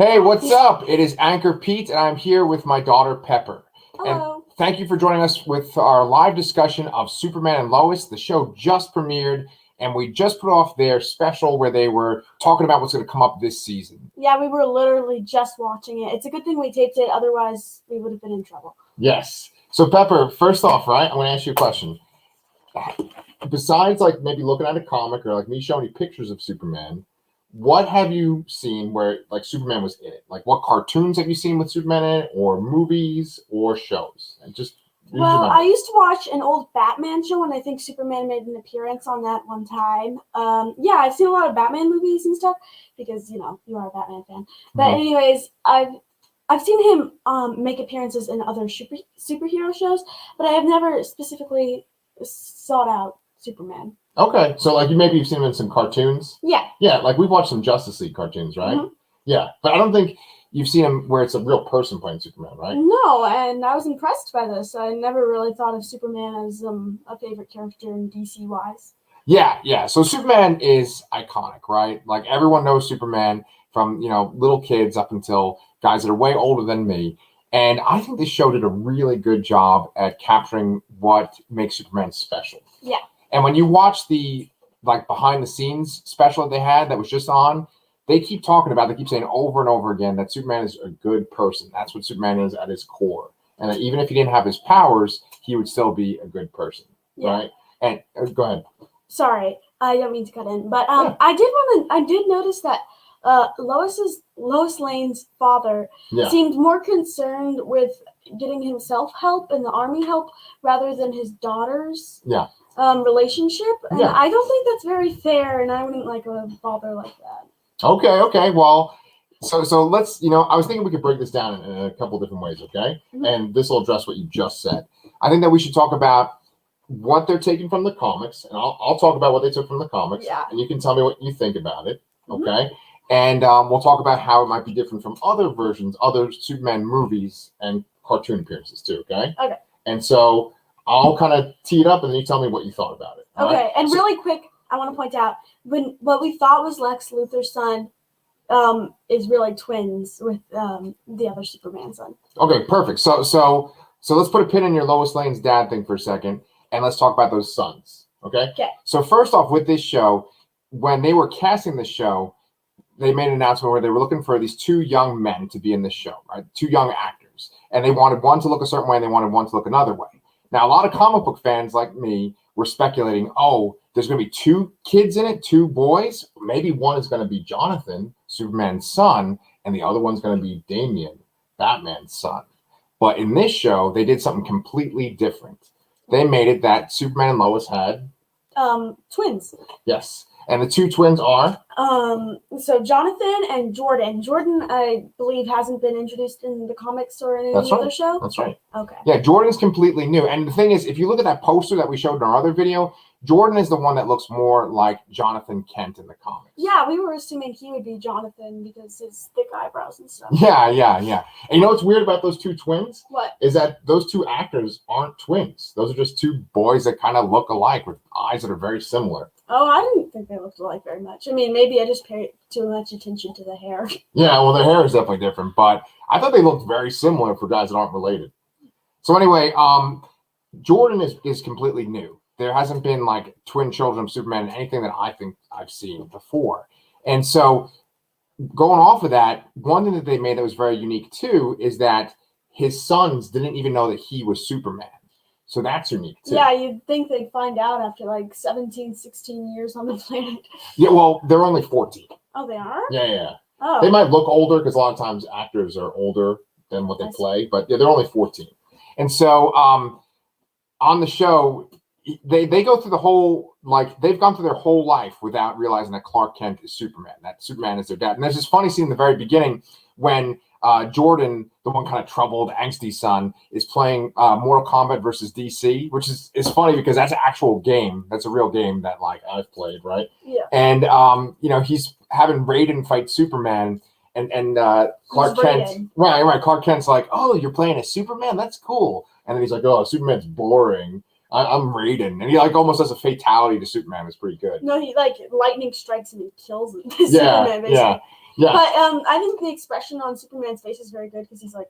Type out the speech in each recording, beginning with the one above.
Hey, what's up? It is Anchorpete, and I'm here with my daughter Pepper. Hello. And thank you for joining us with our live discussion of Superman and Lois. The show just premiered, and we just put off their special where they were talking about what's going to come up this season. Yeah, we were literally just watching it. It's a good thing we taped it, otherwise we would have been in trouble. Yes. So, Pepper, first off, right, I'm going to ask you a question. Besides, like, maybe looking at a comic or, like, me showing you pictures of Superman, what have you seen where, like, Superman was in it? Like, what cartoons have you seen with Superman in it, or movies, or shows? And just Well, I used to watch an old Batman show, and I think Superman made an appearance on that one time. Yeah, I've seen a lot of Batman movies and stuff because you are a Batman fan. But anyways, I've seen him make appearances in other superhero shows, but I have never specifically sought out Superman. Okay, so like you've seen him in some cartoons. Yeah. Yeah, like we've watched some Justice League cartoons, right? Mm-hmm. Yeah, but I don't think you've seen him where it's a real person playing Superman, right? No, and I was impressed by this. I never really thought of Superman as a favorite character in DC wise. Yeah. So Superman is iconic, right? Like everyone knows Superman from little kids up until guys that are way older than me. And I think this show did a really good job at capturing what makes Superman special. Yeah. And when you watch the behind the scenes special that they had that was just on, they keep saying over and over again that Superman is a good person. That's what Superman is at his core. And that even if he didn't have his powers, he would still be a good person. Yeah. Right? And go ahead. Sorry, I don't mean to cut in, but I did notice that Lois Lane's father seemed more concerned with getting himself help and the army help rather than his daughter's relationship. And I don't think that's very fair, and I wouldn't like a father like that. Okay. Well, so let's, I was thinking we could break this down in a couple different ways, okay? Mm-hmm. And this will address what you just said. I think that we should talk about what they're taking from the comics, and I'll talk about what they took from the comics, and you can tell me what you think about it, okay? Mm-hmm. And we'll talk about how it might be different from other versions, other Superman movies and cartoon appearances too, okay? Okay. And so I'll kind of tee it up, and then you tell me what you thought about it. Okay, right? And really quick, I want to point out, what we thought was Lex Luthor's son is really twins with the other Superman son. Okay, perfect. So let's put a pin in your Lois Lane's dad thing for a second, and let's talk about those sons, okay? Okay. So first off, with this show, when they were casting the show, they made an announcement where they were looking for these two young men to be in this show, right? Two young actors. And they wanted one to look a certain way, and they wanted one to look another way. Now, a lot of comic book fans like me were speculating, there's going to be two kids in it, two boys. Maybe one is going to be Jonathan, Superman's son, and the other one's going to be Damian, Batman's son. But in this show, they did something completely different. They made it that Superman and Lois had twins. Yes. And the two twins are? So Jonathan and Jordan. Jordan, I believe, hasn't been introduced in the comics or in any other show? That's right. Okay. Yeah, Jordan's completely new. And the thing is, if you look at that poster that we showed in our other video, Jordan is the one that looks more like Jonathan Kent in the comics. Yeah, we were assuming he would be Jonathan because his thick eyebrows and stuff. Yeah. And you know what's weird about those two twins? What? Is that those two actors aren't twins. Those are just two boys that kind of look alike with eyes that are very similar. Oh, I didn't think they looked alike very much. I mean, maybe I just paid too much attention to the hair. Yeah, well, their hair is definitely different, but I thought they looked very similar for guys that aren't related. So anyway, Jordan is completely new. There hasn't been like twin children of Superman in anything that I think I've seen before. And so going off of that, one thing that they made that was very unique too is that his sons didn't even know that he was Superman. So that's unique too. Yeah, you'd think they'd find out after like 17, 16 years on the planet. Yeah, well, they're only 14. Oh, they are? Yeah. Oh. They might look older because a lot of times actors are older than what they play, but yeah, they're only 14. And so on the show, they go through the whole, they've gone through their whole life without realizing that Clark Kent is Superman, that Superman is their dad. And there's this funny scene in the very beginning when Jordan, the one kind of troubled, angsty son, is playing Mortal Kombat versus DC, which is funny because that's an actual game. That's a real game that I've played, right? Yeah. And he's having Raiden fight Superman, and Clark Kent, right. Clark Kent's like, "Oh, you're playing as Superman? That's cool." And then he's like, "Oh, Superman's boring. I'm Raiden," and he almost has a fatality to Superman. It's pretty good. No, he lightning strikes him and kills him. Yeah. Yeah. But I think the expression on Superman's face is very good because he's like,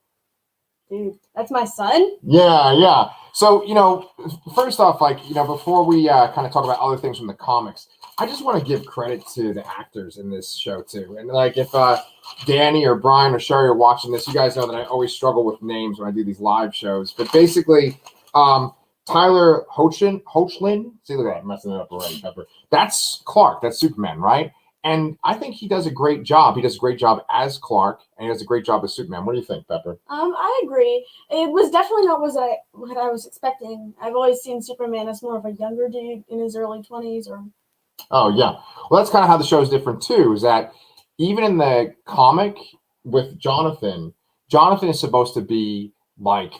dude, that's my son. Yeah, yeah. So, first off, before we kind of talk about other things from the comics, I just want to give credit to the actors in this show too. And if Danny or Brian or Sherry are watching this, you guys know that I always struggle with names when I do these live shows. But basically, Tyler Hoechlin. See, look at that, I'm messing it up already, Pepper. That's Clark. That's Superman, right? And I think he does a great job. He does a great job as Clark, and he does a great job as Superman. What do you think, Pepper? I agree. It was definitely not what I was expecting. I've always seen Superman as more of a younger dude in his early 20s. Oh, yeah. Well, that's kind of how the show is different, too, is that even in the comic with Jonathan is supposed to be like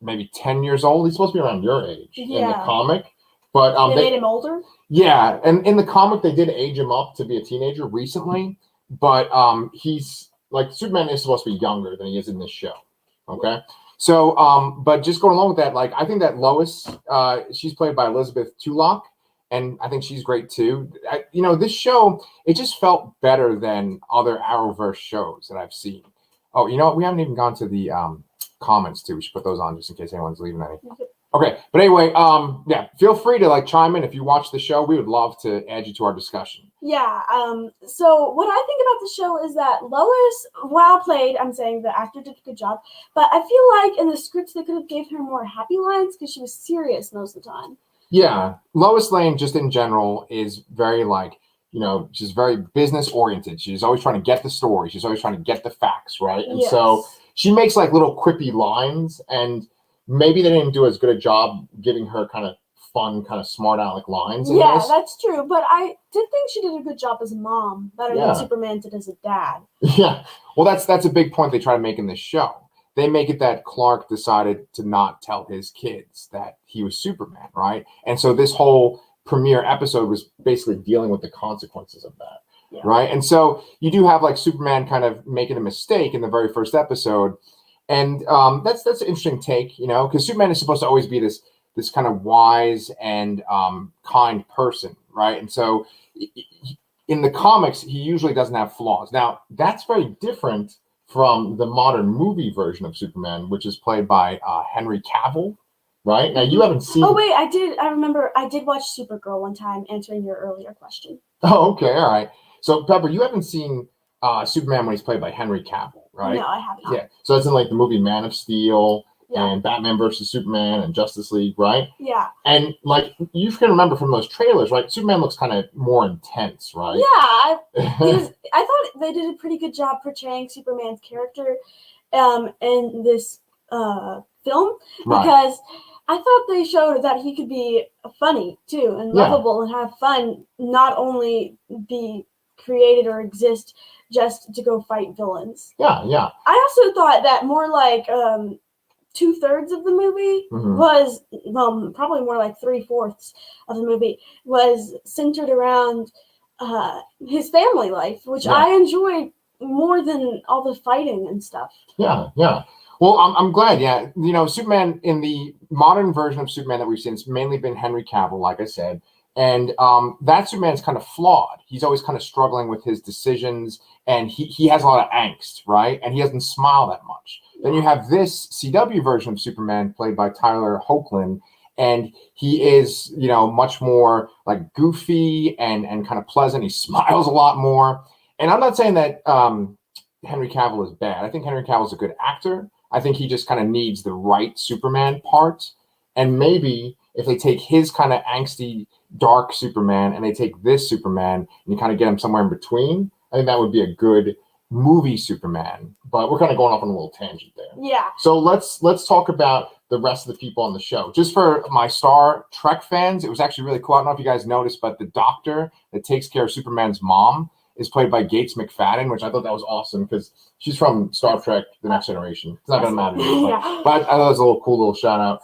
maybe 10 years old. He's supposed to be around your age in the comic. But they made him older? Yeah, and in the comic, they did age him up to be a teenager recently, but he's like Superman is supposed to be younger than he is in this show. Okay, so but just going along with that, I think that Lois, she's played by Elizabeth Tulloch, and I think she's great too. This show, it just felt better than other Arrowverse shows that I've seen. Oh, you know what? We haven't even gone to the comments too. We should put those on just in case anyone's leaving any. Okay, but anyway, yeah, feel free to chime in if you watch the show. We would love to add you to our discussion. Yeah. So what I think about the show is that Lois, well played, I'm saying the actor did a good job, but I feel like in the scripts they could have gave her more happy lines because she was serious most of the time. Yeah, Lois Lane, just in general, is very she's very business oriented. She's always trying to get the story. She's always trying to get the facts, right? And so she makes little quippy lines, and maybe they didn't do as good a job giving her kind of fun, kind of smart aleck lines. Yeah, that's true. But I did think she did a good job as a mom, better than Superman did as a dad. Yeah. Well, that's a big point they try to make in this show. They make it that Clark decided to not tell his kids that he was Superman, right? And so this whole premiere episode was basically dealing with the consequences of that. Yeah. Right. And so you do have Superman kind of making a mistake in the very first episode. And that's an interesting take, because Superman is supposed to always be this kind of wise and kind person, right? And so in the comics, he usually doesn't have flaws. Now, that's very different from the modern movie version of Superman, which is played by Henry Cavill, right? Now, you haven't seen... Oh, wait, I remember I did watch Supergirl one time, answering your earlier question. Oh, okay, all right. So, Pepper, you haven't seen Superman when he's played by Henry Cavill, right? No, I have not. Yeah, so that's in the movie Man of Steel and Batman versus Superman and Justice League, right? Yeah. And you can remember from those trailers, right? Superman looks kind of more intense, right? Yeah, I thought they did a pretty good job portraying Superman's character in this film because I thought they showed that he could be funny too and lovable and have fun, not only be created or exist just to go fight villains. Yeah, yeah. I also thought that more like 2/3 of the movie was, probably more like 3/4 of the movie was centered around his family life, which I enjoyed more than all the fighting and stuff. Yeah, yeah. Well, I'm glad. Yeah, Superman in the modern version of Superman that we've seen, it's mainly been Henry Cavill, like I said. And that Superman's kind of flawed. He's always kind of struggling with his decisions, and he has a lot of angst, right? And he doesn't smile that much. Then you have this CW version of Superman played by Tyler Hoechlin, and he is, much more goofy and kind of pleasant. He smiles a lot more. And I'm not saying that Henry Cavill is bad. I think Henry Cavill is a good actor. I think he just kind of needs the right Superman part. And maybe if they take his kind of angsty, dark Superman and they take this Superman and you kind of get him somewhere in between, I think that would be a good movie Superman. But we're kind of going off on a little tangent there. Yeah. So let's talk about the rest of the people on the show. Just for my Star Trek fans, it was actually really cool. I don't know if you guys noticed, but the doctor that takes care of Superman's mom is played by Gates McFadden, which I thought that was awesome because she's from Star Trek: The Next Generation. It's not going to matter. But I thought it was a cool little shout out.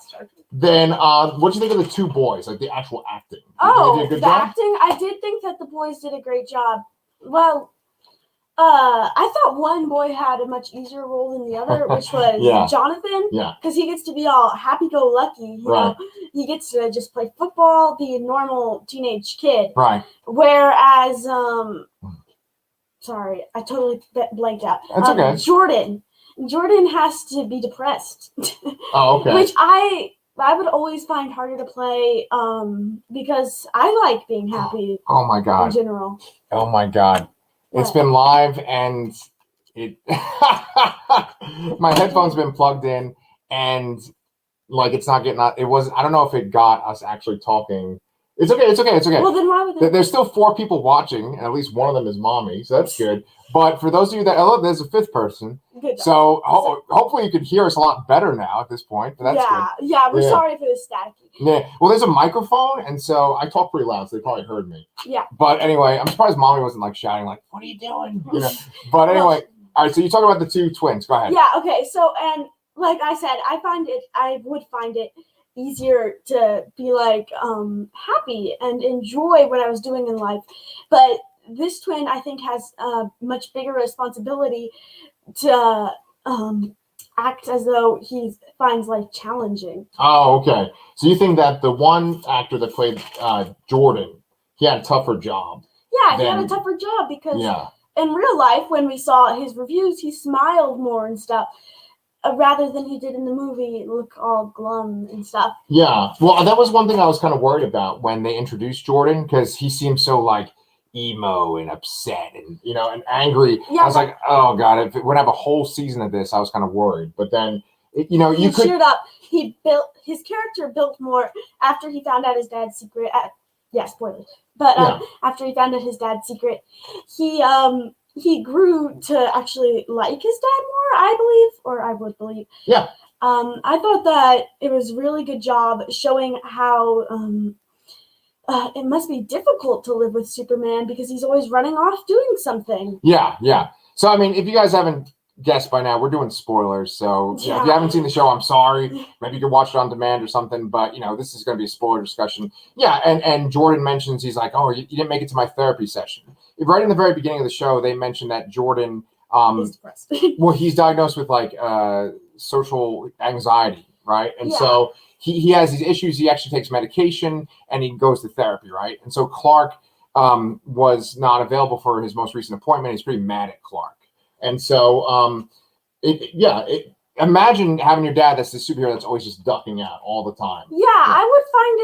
Then, what do you think of the two boys, the actual acting? The acting, I did think that the boys did a great job. Well, I thought one boy had a much easier role than the other, which was Jonathan. Yeah. Because he gets to be all happy-go-lucky. You know? He gets to just play football, be a normal teenage kid. Right. Whereas sorry, I totally blanked out. That's okay. Jordan has to be depressed. Oh, okay. Which I would always find harder to play because I like being happy. Oh my God. In general. Oh my God. It's been live and it my headphones been plugged in and like it's not getting out. It was I don't know if it got us actually talking. It's okay. Well, then why would There's still 4 people watching, and at least one of them is mommy, so that's good. But for those of you that there's a 5th person. Good. So hopefully you could hear us a lot better now at this point. But that's good. Yeah. We're sorry if it was staticky. Yeah. Well, there's a microphone, and so I talk pretty loud, so they probably heard me. Yeah. But anyway, I'm surprised mommy wasn't like shouting, like, "What are you doing?" You know. But anyway, all right. So you talk about the 2 twins. Go ahead. Yeah. Okay. So and like I said, I would find it easier to be like happy and enjoy what I was doing in life, but this twin I think has a much bigger responsibility to act as though he finds life challenging. Oh, okay. So you think that the one actor that played Jordan, he had a tougher job? Yeah, he had a tougher job because in real life, when we saw his reviews, he smiled more and stuff. Rather than he did in the movie, look all glum and stuff. Yeah, well, that was one thing I was kind of worried about when they introduced Jordan, because he seemed so like emo and upset and and angry. Yeah, I was like, oh God, if it would have a whole season of this, I was kind of worried. But then, you could cheered up. He built his character built more after he found out his dad's secret. Spoilers. But after he found out his dad's secret, he grew to actually like his dad more, I believe, or I would believe. Yeah. I thought that it was a really good job showing how it must be difficult to live with Superman because he's always running off doing something. Yeah. So, I mean, if you guys haven't guessed by now, we're doing spoilers. So, if you haven't seen the show, I'm sorry. Maybe you can watch it on demand or something. But, this is going to be a spoiler discussion. Yeah, and Jordan mentions, he's like, oh, you didn't make it to my therapy session. Right in the very beginning of the show, they mentioned that Jordan, he's depressed. Well, he's diagnosed with like social anxiety, right? And so he has these issues. He actually takes medication and he goes to therapy, right? And so Clark was not available for his most recent appointment. He's pretty mad at Clark. And so, imagine having your dad that's the superhero that's always just ducking out all the time. Yeah, I would find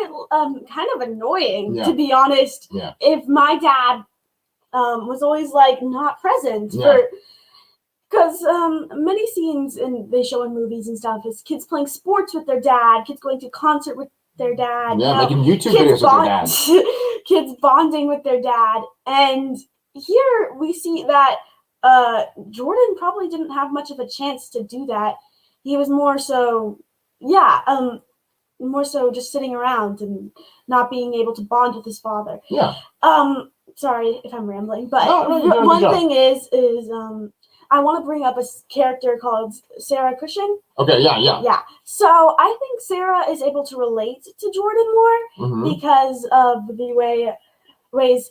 it kind of annoying, to be honest, if my dad was always like not present because many scenes they show in movies and stuff is kids playing sports with their dad, kids going to concert with their dad, making YouTube videos with their dad, kids bonding with their dad, and here we see that Jordan probably didn't have much of a chance to do that. He was more so just sitting around and not being able to bond with his father. Sorry if I'm rambling, but one thing is I want to bring up a character called Sarah Cushing. Okay, yeah. So I think Sarah is able to relate to Jordan more because of the ways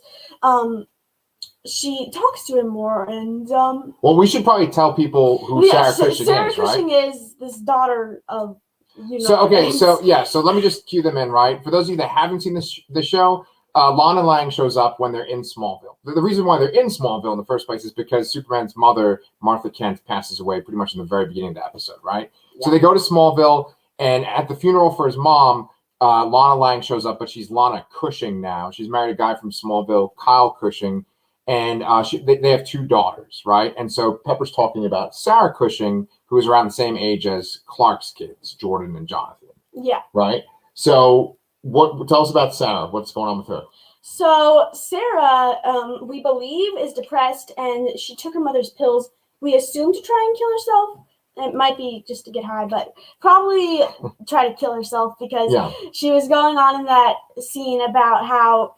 she talks to him more, and well, we should probably tell people who Sarah Cushing is, right? Sarah Cushing is this daughter of so let me just cue them in, right? For those of you that haven't seen the show, Lana Lang shows up when they're in Smallville. The reason why they're in Smallville in the first place is because Superman's mother, Martha Kent, passes away pretty much in the very beginning of the episode, right? Yeah. So they go to Smallville, and at the funeral for his mom, Lana Lang shows up, but she's Lana Cushing now. She's married a guy from Smallville, Kyle Cushing, and they have 2 daughters, right? And so Pepper's talking about Sarah Cushing, who is around the same age as Clark's kids, Jordan and Jonathan. Yeah. Right? So tell us about Sarah. What's going on with her? So Sarah, we believe, is depressed, and she took her mother's pills. We assume to try and kill herself. It might be just to get high, but probably try to kill herself because she was going on in that scene about how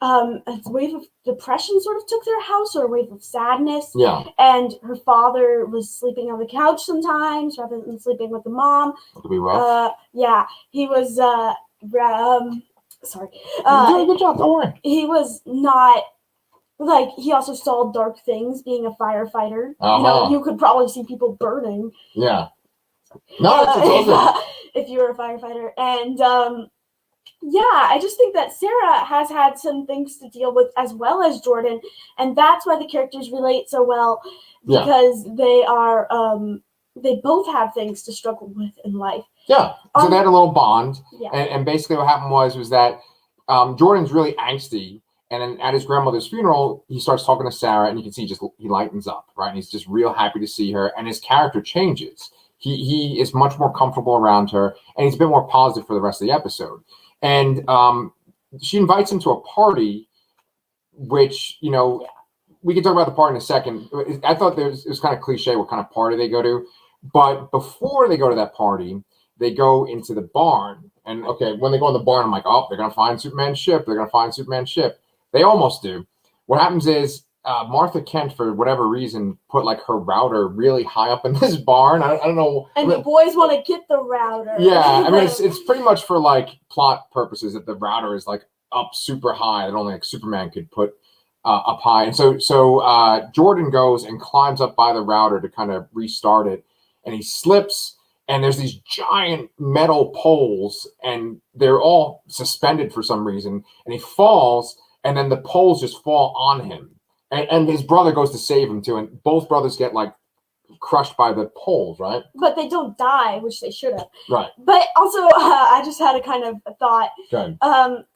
a wave of depression sort of took their house, or a wave of sadness. Yeah. And her father was sleeping on the couch sometimes rather than sleeping with the mom. That could be rough. He was sorry. You're doing a good job, don't worry. He was not he also saw dark things being a firefighter. You could probably see people burning. Yeah. No, it's if you were a firefighter. And Yeah, I just think that Sarah has had some things to deal with as well as Jordan, and that's why the characters relate so well because they are they both have things to struggle with in life. Yeah, so they had a little bond, yeah. and basically what happened was that Jordan's really angsty, and then at his grandmother's funeral, he starts talking to Sarah, and you can see he lightens up, right? And he's just real happy to see her, and his character changes. He is much more comfortable around her, and he's a bit more positive for the rest of the episode. And she invites him to a party, which, you know, we can talk about the party in a second. I thought it was kind of cliche what kind of party they go to. But before they go to that party, they go into the barn. And, okay, when they go in the barn, I'm like, oh, they're going to find Superman's ship. They're going to find Superman's ship. They almost do. What happens is Martha Kent, for whatever reason, put like her router really high up in this barn. I don't know. And the boys want to get the router. Yeah, I mean, it's pretty much for like plot purposes that the router is like up super high that only like Superman could put up high. And so Jordan goes and climbs up by the router to kind of restart it, and he slips. And there's these giant metal poles, and they're all suspended for some reason. And he falls, and then the poles just fall on him. And his brother goes to save him too, and both brothers get like crushed by the poles, right? But they don't die, which they should have. Right. But also, I just had a kind of a thought. Okay.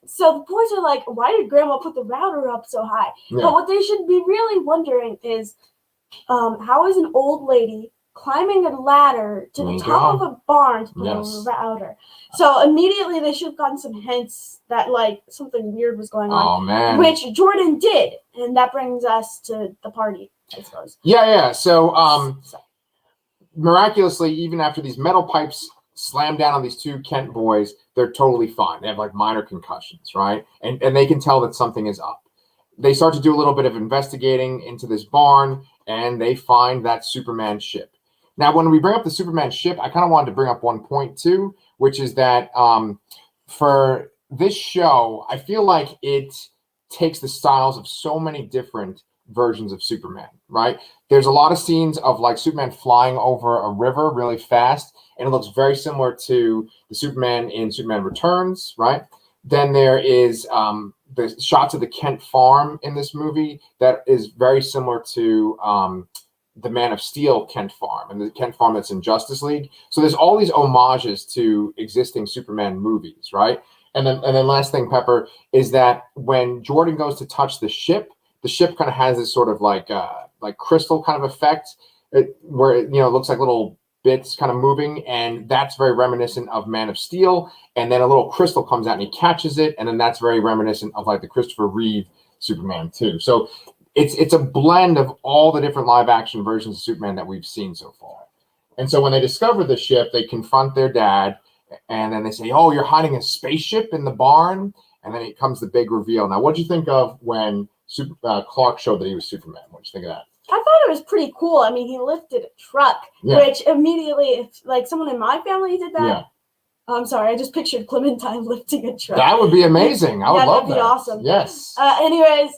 So the boys are like, why did Grandma put the router up so high? Yeah. But what they should be really wondering is, how is an old lady climbing a ladder to the top of a barn to put on a router? So immediately they should have gotten some hints that like something weird was going on. Oh man. Which Jordan did, and that brings us to the party, I suppose. Yeah. So miraculously, even after these metal pipes slam down on these two Kent boys, they're totally fine. They have like minor concussions, right? And they can tell that something is up. They start to do a little bit of investigating into this barn, and they find that Superman ship. Now, when we bring up the Superman ship, I kind of wanted to bring up one point too, which is that for this show, I feel like it takes the styles of so many different versions of Superman, right? There's a lot of scenes of like Superman flying over a river really fast, and it looks very similar to the Superman in Superman Returns, right? Then there is the shots of the Kent farm in this movie that is very similar to the Man of Steel Kent farm and the Kent farm that's in Justice League. So there's all these homages to existing Superman movies, right? And then last thing, Pepper, is that when Jordan goes to touch the ship kind of has this sort of like crystal kind of effect where it looks like little bits kind of moving, and that's very reminiscent of Man of Steel. And then a little crystal comes out and he catches it, and then that's very reminiscent of like the Christopher Reeve Superman too. So it's a blend of all the different live action versions of Superman that we've seen so far. And so when they discover the ship, they confront their dad, and then they say, "Oh, you're hiding a spaceship in the barn." And then it comes the big reveal. Now, what do you think of when Clark showed that he was Superman? What do you think of that? I thought it was pretty cool. I mean, he lifted a truck, which immediately, if like someone in my family did that, I'm sorry, I just pictured Clementine lifting a truck. That would be amazing. I would love that. That'd be awesome. Yes. Anyways,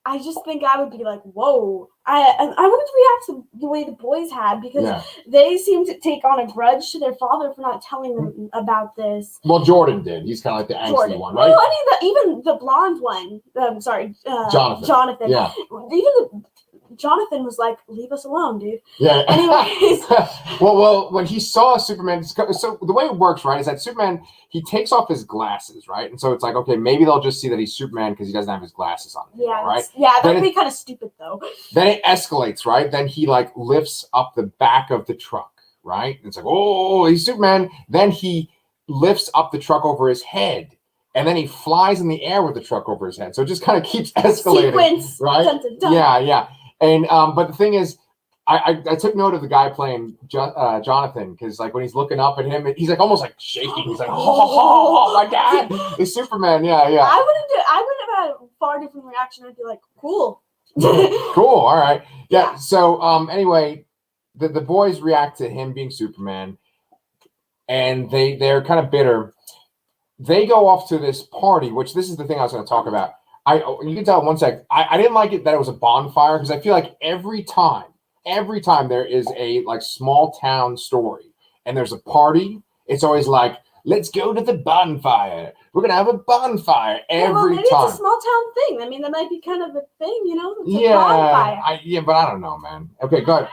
I just think I would be like, whoa. I wouldn't react to the way the boys had, because they seemed to take on a grudge to their father for not telling them about this. Well, Jordan did. He's kind of like the angsty one, right? Well, I mean, even the blonde one. Jonathan. Yeah. Jonathan was like, "Leave us alone, dude." Yeah. Anyways. well, when he saw Superman, so the way it works, right, is that Superman, he takes off his glasses, right? And so it's like, okay, maybe they'll just see that he's Superman because he doesn't have his glasses on anymore, right? Yeah, that'd be kind of stupid, though. Then it escalates, right? Then he like lifts up the back of the truck, right? And it's like, oh, he's Superman. Then he lifts up the truck over his head. And then he flies in the air with the truck over his head. So it just kind of keeps escalating. Sequence. Right? Dun, dun, dun. Yeah. And but the thing is, I took note of the guy playing Jonathan, because like when he's looking up at him, he's like almost like shaking. He's like, oh my God, it's Superman. Yeah. I wouldn't have had a far different reaction. I'd be like, cool. Cool. All right. Yeah. So anyway, the boys react to him being Superman, and they're kind of bitter. They go off to this party, which this is the thing I was going to talk about. You can tell one sec. I didn't like it that it was a bonfire, because I feel like every time there is a like small town story and there's a party, it's always like let's go to the bonfire. We're gonna have a bonfire every maybe time. It's a small town thing. I mean, that might be kind of a thing, you know? It's Yeah, a bonfire. but I don't know, man. Okay, go ahead.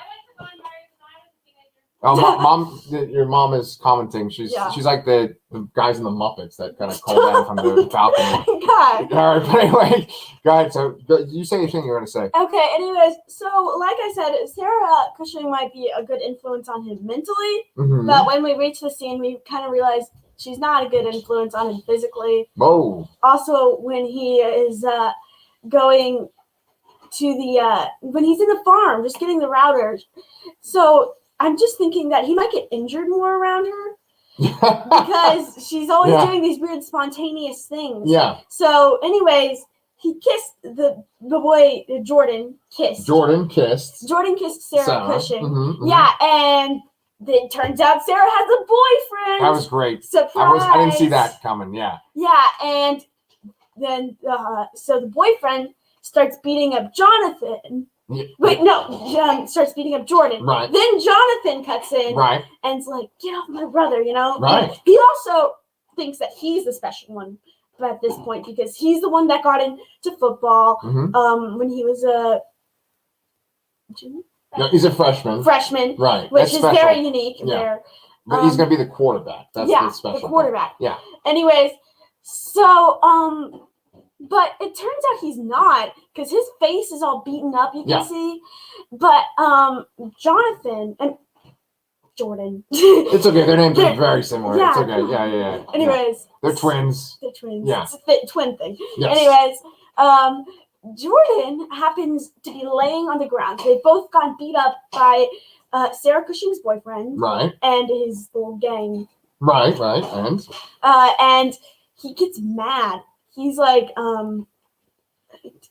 Oh, mom, your mom is commenting. She's like the guys in the Muppets that kind of call down from the balcony. God. All right, but anyway, go ahead. So you say anything you want to say. Okay, anyways, so like I said, Sarah Cushing might be a good influence on him mentally, but when we reach the scene, we kind of realize she's not a good influence on him physically. Whoa. Also, when he is going to the, when he's in the farm, just getting the routers. So I'm just thinking that he might get injured more around her because she's always doing these weird spontaneous things. Yeah. So anyways, he kissed the boy, Jordan kissed Sarah Cushing. Yeah, and it turns out Sarah has a boyfriend. That was great. Surprise. I didn't see that coming. Yeah. Yeah, and then so the boyfriend starts beating up Jonathan. Yeah. Wait, no, starts beating up Jordan. Right. Then Jonathan cuts in. Right. And it's like, get off my brother, you know? Right. And he also thinks that he's the special one at this point because he's the one that got into football when he was a junior. No, he's a freshman. Right. Which is very unique there. But he's going to be the quarterback. That's the special the quarterback. Part. Yeah. Anyways, so, but it turns out he's not because his face is all beaten up, you can see. But Jonathan and Jordan. It's okay. Their names are very similar. Yeah. It's okay. Yeah. Anyways. They're twins. Yeah. It's a twin thing. Yes. Anyways, Jordan happens to be laying on the ground. They both got beat up by Sarah Cushing's boyfriend. Right. And his little gang. Right. And he gets mad. He's like,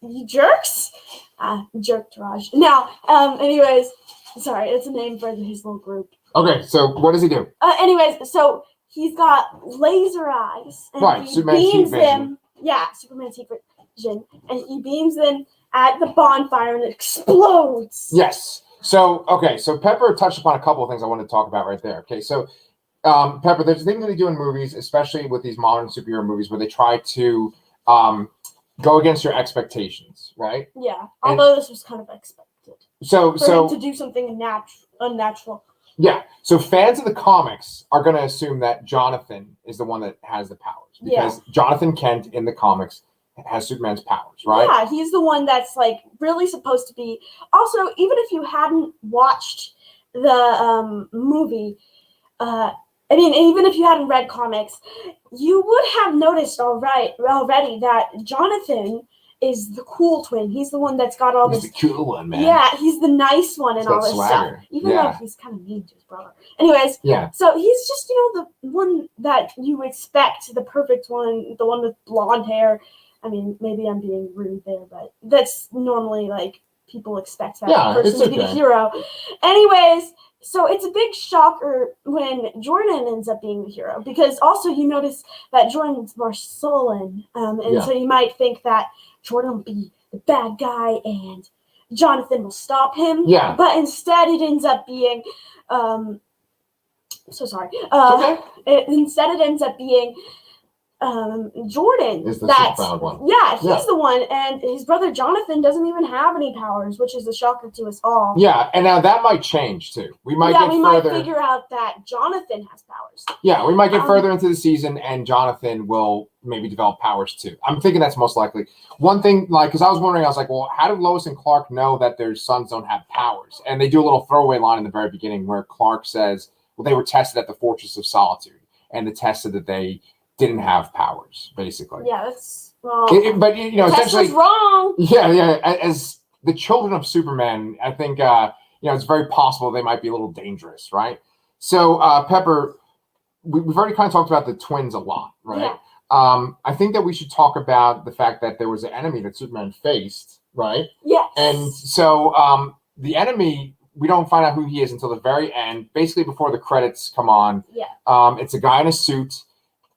he jerks. Jerk Raj. Now, anyways, sorry, it's a name for his little group. Okay, so what does he do? Anyways, so he's got laser eyes. And he beams them. Yeah, Superman's heat vision. And he beams them at the bonfire and it explodes. Yes. So Pepper touched upon a couple of things I wanted to talk about right there. Okay, so Pepper, there's a thing that they do in movies, especially with these modern superhero movies, where they try to go against your expectations, right? Yeah, although this was kind of expected. So him to do something unnatural. Yeah, so fans of the comics are going to assume that Jonathan is the one that has the powers because Jonathan Kent in the comics has Superman's powers, right? Yeah, he's the one that's like really supposed to be. Also, even if you hadn't watched the movie, I mean, even if you hadn't read comics, you would have noticed already that Jonathan is the cool twin. He's the one that's got all this. He's the cool one, man. Yeah, he's the nice one and all this swagger. stuff. Even though he's kind of mean to his brother. Anyways, so he's just, the one that you expect, the perfect one, the one with blonde hair. I mean, maybe I'm being rude there, but that's normally like people expect that person to be the hero. Anyways, so it's a big shocker when Jordan ends up being the hero because also you notice that Jordan's more sullen, and so you might think that Jordan will be the bad guy and Jonathan will stop him. Yeah. But instead it ends up being Instead it ends up being Jordan. Is the proud one. Yeah, he's the one, and his brother Jonathan doesn't even have any powers, which is a shocker to us all. Yeah, and now that might change too. We might figure out that Jonathan has powers. Yeah, we might get further into the season, and Jonathan will maybe develop powers too. I'm thinking that's most likely. One thing, because I was wondering, I was like, well, how do Lois and Clark know that their sons don't have powers? And they do a little throwaway line in the very beginning where Clark says, well, they were tested at the Fortress of Solitude, and the test said that they didn't have powers, basically. Yeah, that's wrong. But essentially, that's wrong. Yeah. As the children of Superman, I think it's very possible they might be a little dangerous, right? So, Pepper, we've already kind of talked about the twins a lot, right? Yeah. I think that we should talk about the fact that there was an enemy that Superman faced, right? Yes. And so, the enemy, we don't find out who he is until the very end, basically before the credits come on. Yeah. It's a guy in a suit.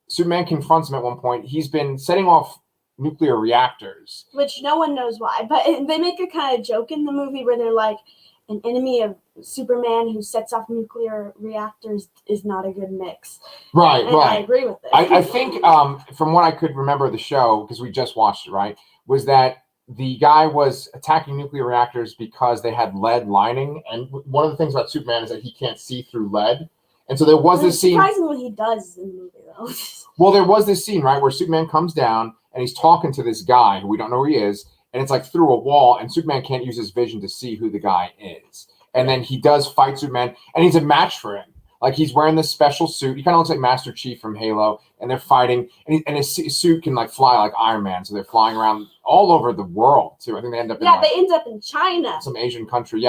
Superman confronts him at one point. He's been setting off nuclear reactors. Which no one knows why. But they make a kind of joke in the movie where they're like, an enemy of Superman who sets off nuclear reactors is not a good mix. Right, and I agree with it. I think from what I could remember of the show, because we just watched it, right, was that the guy was attacking nuclear reactors because they had lead lining, and one of the things about Superman is that he can't see through lead. And so there was this scene. Surprisingly, he does in the movie, though. Well, there was this scene, right, where Superman comes down and he's talking to this guy who we don't know who he is, and it's like through a wall, and Superman can't use his vision to see who the guy is. And then he does fight Superman, and he's a match for him. Like, he's wearing this special suit. He kind of looks like Master Chief from Halo, and they're fighting, and his suit can like fly like Iron Man, so they're flying around all over the world too. I think they end up in they end up in China, some Asian country,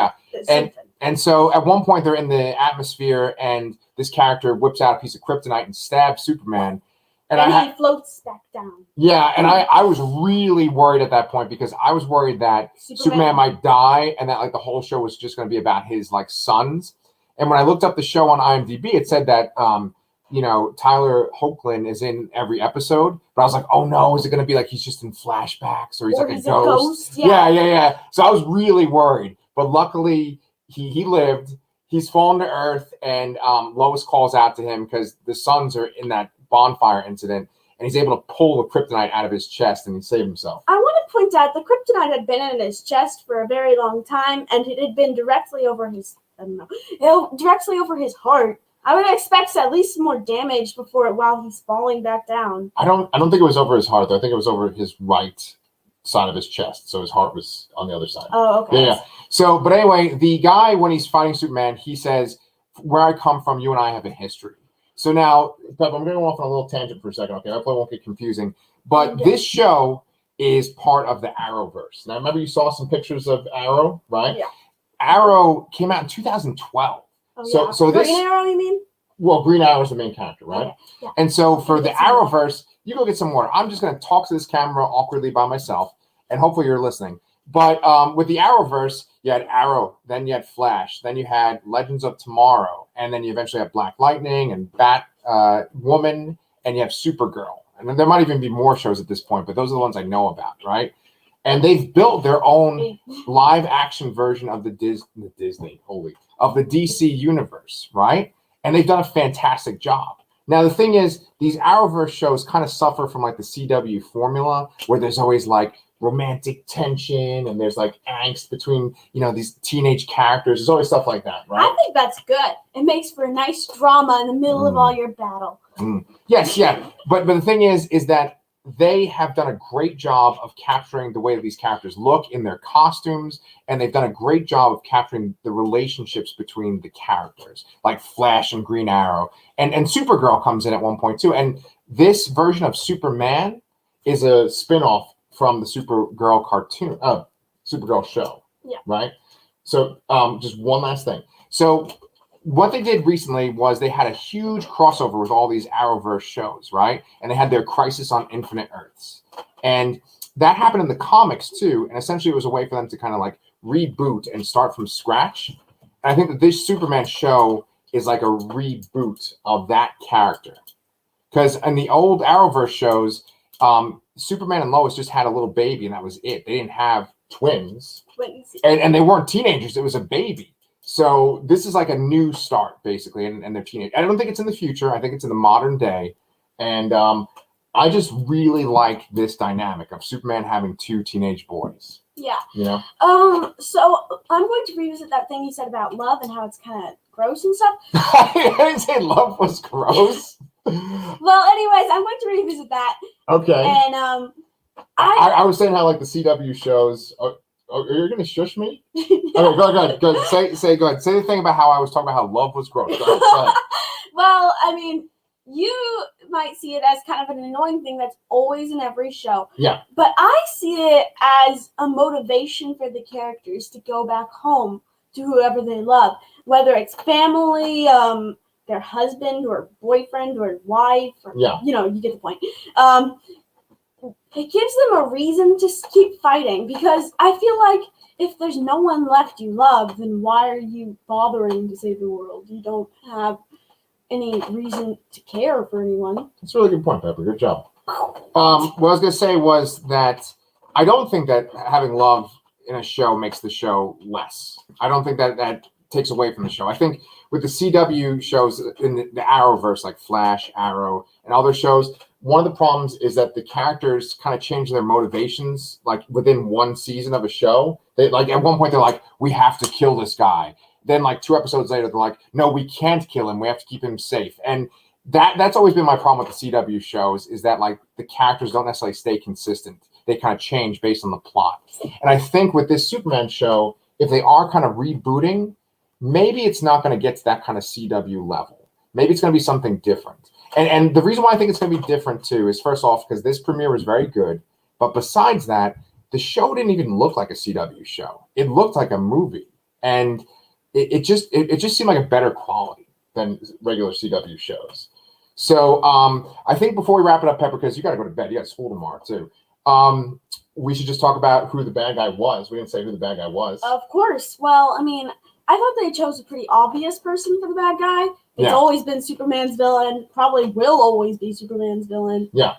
and so at one point they're in the atmosphere, and this character whips out a piece of kryptonite and stabs Superman, and he floats back down. Yeah, and I was really worried at that point because I was worried that Superman might die, and that like the whole show was just going to be about his like sons. And when I looked up the show on IMDb, it said that, Tyler Hoechlin is in every episode. But I was like, oh no, is it going to be like he's just in flashbacks or he's like a ghost? Yeah. So I was really worried. But luckily, he lived. He's fallen to Earth, and Lois calls out to him because the sons are in that bonfire incident. And he's able to pull the kryptonite out of his chest and he saved himself. I want to point out the kryptonite had been in his chest for a very long time, and it had been directly over his directly over his heart. I would expect at least more damage while he's falling back down. I don't think it was over his heart though. I think it was over his right side of his chest. So his heart was on the other side. Oh, okay. Yeah. So, but anyway, the guy, when he's fighting Superman, he says, "Where I come from, you and I have a history." So now, Pep, I'm going to go off on a little tangent for a second, okay? Hopefully it won't get confusing. But this show is part of the Arrowverse. Now, remember you saw some pictures of Arrow, right? Yeah. Arrow came out in 2012. Oh, so this Green Arrow, you mean? Well, Green Arrow is the main character, right? Okay. Yeah. And so for the Arrowverse, you go get some water. I'm just going to talk to this camera awkwardly by myself, and hopefully you're listening. But with the Arrowverse, you had Arrow, then you had Flash, then you had Legends of Tomorrow, and then you eventually have Black Lightning and Batwoman, and you have Supergirl. And there might even be more shows at this point, but those are the ones I know about, right? And they've built their own live-action version of the DC universe, right? And they've done a fantastic job. Now, the thing is, these Arrowverse shows kind of suffer from like the CW formula, where there's always like romantic tension and there's like angst between, these teenage characters. There's always stuff like that, right? I think that's good. It makes for a nice drama in the middle of all your battle. Yes, yeah. But the thing is that they have done a great job of capturing the way that these characters look in their costumes, and they've done a great job of capturing the relationships between the characters, like Flash and Green Arrow. And Supergirl comes in at one point too. And this version of Superman is a spin-off from the Supergirl Supergirl show. Yeah. Right? So just one last thing. So what they did recently was they had a huge crossover with all these Arrowverse shows, right? And they had their Crisis on Infinite Earths. And that happened in the comics too. And essentially it was a way for them to kind of like reboot and start from scratch. And I think that this Superman show is like a reboot of that character. Because in the old Arrowverse shows, Superman and Lois just had a little baby and that was it. They didn't have twins. And they weren't teenagers. It was a baby. So this is like a new start, basically, and they're teenage. I don't think it's in the future. I think it's in the modern day. And I just really like this dynamic of Superman having two teenage boys. Yeah. So I'm going to revisit that thing you said about love and how it's kind of gross and stuff. I didn't say love was gross. Well, anyways, I'm going to revisit that. Okay. And I was saying how like the CW shows. Oh, you're gonna shush me? Okay, go ahead. Go ahead. Say the thing about how I was talking about how love was gross. Go ahead. Well, I mean, you might see it as kind of an annoying thing that's always in every show. Yeah. But I see it as a motivation for the characters to go back home to whoever they love, whether it's family, their husband or boyfriend or wife, or, you get the point. It gives them a reason to keep fighting, because I feel like if there's no one left you love, then why are you bothering to save the world? You don't have any reason to care for anyone. That's a really good point, Pepper. Good job. What I was going to say was that I don't think that having love in a show makes the show less. I don't think that takes away from the show. I think with the CW shows in the Arrowverse, like Flash, Arrow, and other shows, one of the problems is that the characters kind of change their motivations like within one season of a show. They like at one point they're like, we have to kill this guy. Then like 2 episodes later, they're like, no, we can't kill him. We have to keep him safe. And that's always been my problem with the CW shows is that like the characters don't necessarily stay consistent. They kind of change based on the plot. And I think with this Superman show, if they are kind of rebooting, maybe it's not going to get to that kind of CW level. Maybe it's going to be something different. And the reason why I think it's going to be different too is first off, because this premiere was very good. But besides that, the show didn't even look like a CW show. It looked like a movie. And it just seemed like a better quality than regular CW shows. So I think before we wrap it up, Pepper, because you got to go to bed. You got school tomorrow too. We should just talk about who the bad guy was. We didn't say who the bad guy was. Of course. Well, I mean, I thought they chose a pretty obvious person for the bad guy. It's always been Superman's villain. Probably will always be Superman's villain. Yeah.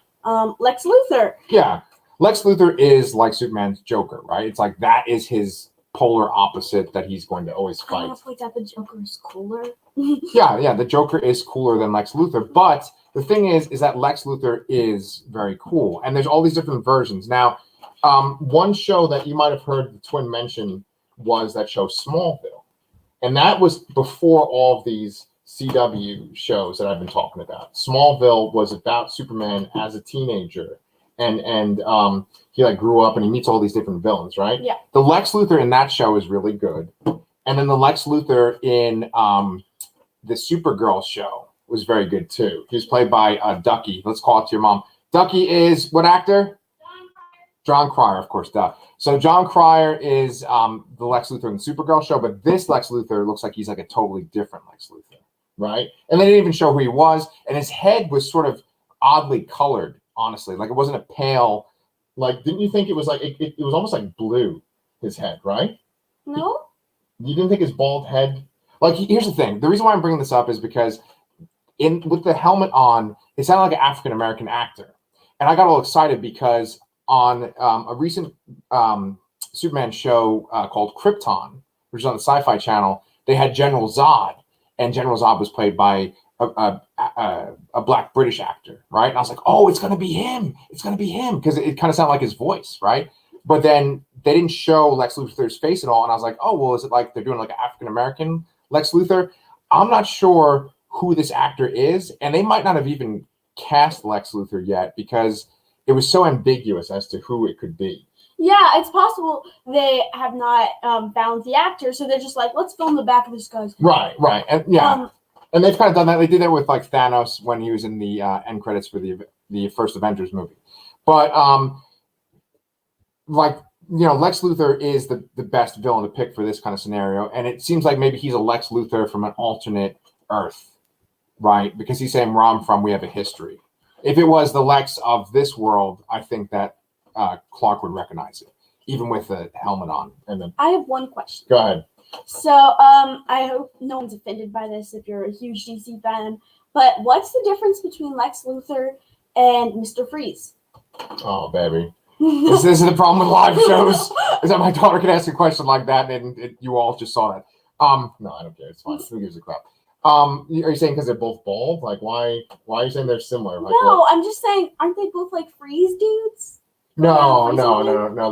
Lex Luthor. Yeah. Lex Luthor is like Superman's Joker, right? It's like that is his polar opposite that he's going to always fight. I want to point out the Joker is cooler. yeah, the Joker is cooler than Lex Luthor. But the thing is that Lex Luthor is very cool. And there's all these different versions. Now, one show that you might have heard the twin mention was that show Smallville. And that was before all of these CW shows that I've been talking about. Smallville was about Superman as a teenager. And he like grew up and he meets all these different villains, right? Yeah. The Lex Luthor in that show is really good. And then the Lex Luthor in the Supergirl show was very good too. He was played by Ducky. Let's call it to your mom. Ducky is what actor? John Cryer, of course, duh. So John Cryer is the Lex Luthor in the Supergirl show, but this Lex Luthor looks like he's like a totally different Lex Luthor, right? And they didn't even show who he was, and his head was sort of oddly colored, honestly. Like it wasn't a pale, like, didn't you think it was like, it was almost like blue, his head, right? No. You didn't think his bald head, like, here's the thing. The reason why I'm bringing this up is because with the helmet on, it sounded like an African-American actor. And I got all excited because on a recent Superman show called Krypton, which is on the Sci-Fi Channel, they had General Zod, and General Zod was played by a black British actor, right? And I was like, oh, it's going to be him. It's going to be him, because it kind of sounded like his voice, right? But then they didn't show Lex Luthor's face at all, and I was like, oh, well, is it like they're doing like an African-American Lex Luthor? I'm not sure who this actor is, and they might not have even cast Lex Luthor yet because it was so ambiguous as to who it could be. Yeah, it's possible they have not found the actor, so they're just like, let's film the back of this guy's head. Right, and yeah, and they've kind of done that. They did that with like Thanos when he was in the end credits for the first Avengers movie. But like, you know, Lex Luthor is the best villain to pick for this kind of scenario, and it seems like maybe he's a Lex Luthor from an alternate Earth, right? Because he's saying where I'm from, we have a history. If it was the Lex of this world, I think that Clark would recognize it, even with the helmet on. And then I have one question. Go ahead. So, I hope no one's offended by this if you're a huge DC fan, but what's the difference between Lex Luthor and Mr. Freeze? Oh, baby. This is the problem with live shows, is that my daughter can ask a question like that, and you all just saw that. No, I don't care. It's fine. Who gives a crap? Are you saying because they're both bald? Like, why are you saying they're similar? Like, no, what? I'm just saying, aren't they both like Freeze dudes? No.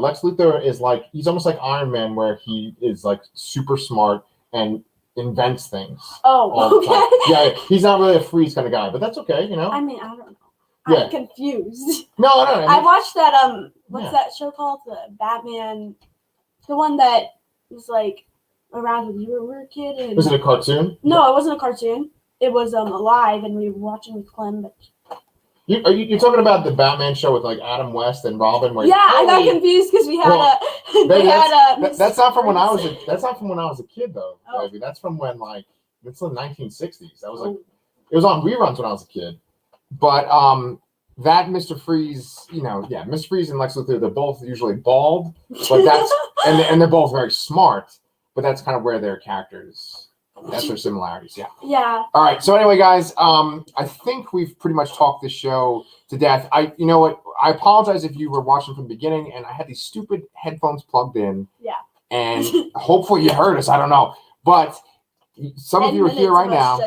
Lex Luthor is like, he's almost like Iron Man, where he is like super smart and invents things. Oh, okay. Yeah, he's not really a Freeze kind of guy, but that's okay, you know? I mean, I don't know. Yeah. I'm confused. No. I watched that, what's that show called? The Batman, the one that was like around when you were a kid. And was it a cartoon? No, it wasn't a cartoon. It was alive, and we were watching with Clem. But you're talking about the Batman show with like Adam West and Robin? Where I got confused because we had that's not from when I was that's not from when I was a kid though, baby. That's from when like it's the 1960s. That was like it was on reruns when I was a kid. But that Mr. Freeze, Mr. Freeze and Lex Luthor, they're both usually bald, but that's and they're both very smart. But that's kind of where their characters, that's their similarities. Yeah. Yeah. All right. So anyway, guys, I think we've pretty much talked this show to death. You know what? I apologize if you were watching from the beginning and I had these stupid headphones plugged in. Yeah. And hopefully you heard us. I don't know. But some of you are here right now.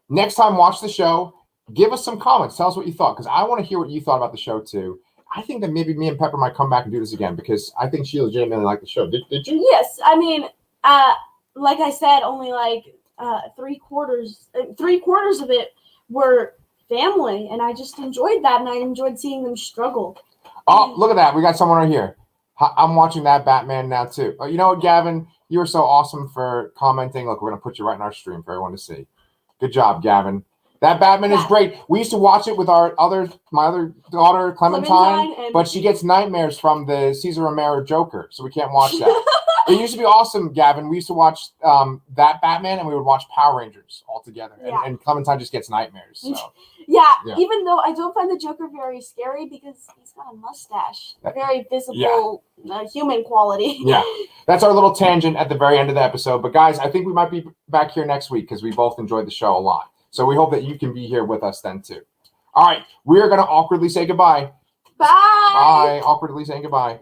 Next time, watch the show. Give us some comments. Tell us what you thought, because I want to hear what you thought about the show too. I think that maybe me and Pepper might come back and do this again because I think she legitimately liked the show. Did you? Yes. I mean, like I said, only like three quarters of it were family, and I just enjoyed that, and I enjoyed seeing them struggle. Oh, look at that. We got someone right here. I'm watching that Batman now too. Oh, you know what, Gavin? You were so awesome for commenting. Look, we're going to put you right in our stream for everyone to see. Good job, Gavin. That Batman is great. We used to watch it with my other daughter, Clementine, but she gets nightmares from the Cesar Romero Joker, so we can't watch that. It used to be awesome, Gavin. We used to watch that Batman, and we would watch Power Rangers all together. Yeah. And Clementine just gets nightmares. So. Yeah, even though I don't find the Joker very scary because he's got a mustache. Very visible human quality. Yeah, that's our little tangent at the very end of the episode. But guys, I think we might be back here next week because we both enjoyed the show a lot. So we hope that you can be here with us then too. All right, we are going to awkwardly say goodbye. Bye. Bye. Awkwardly saying goodbye.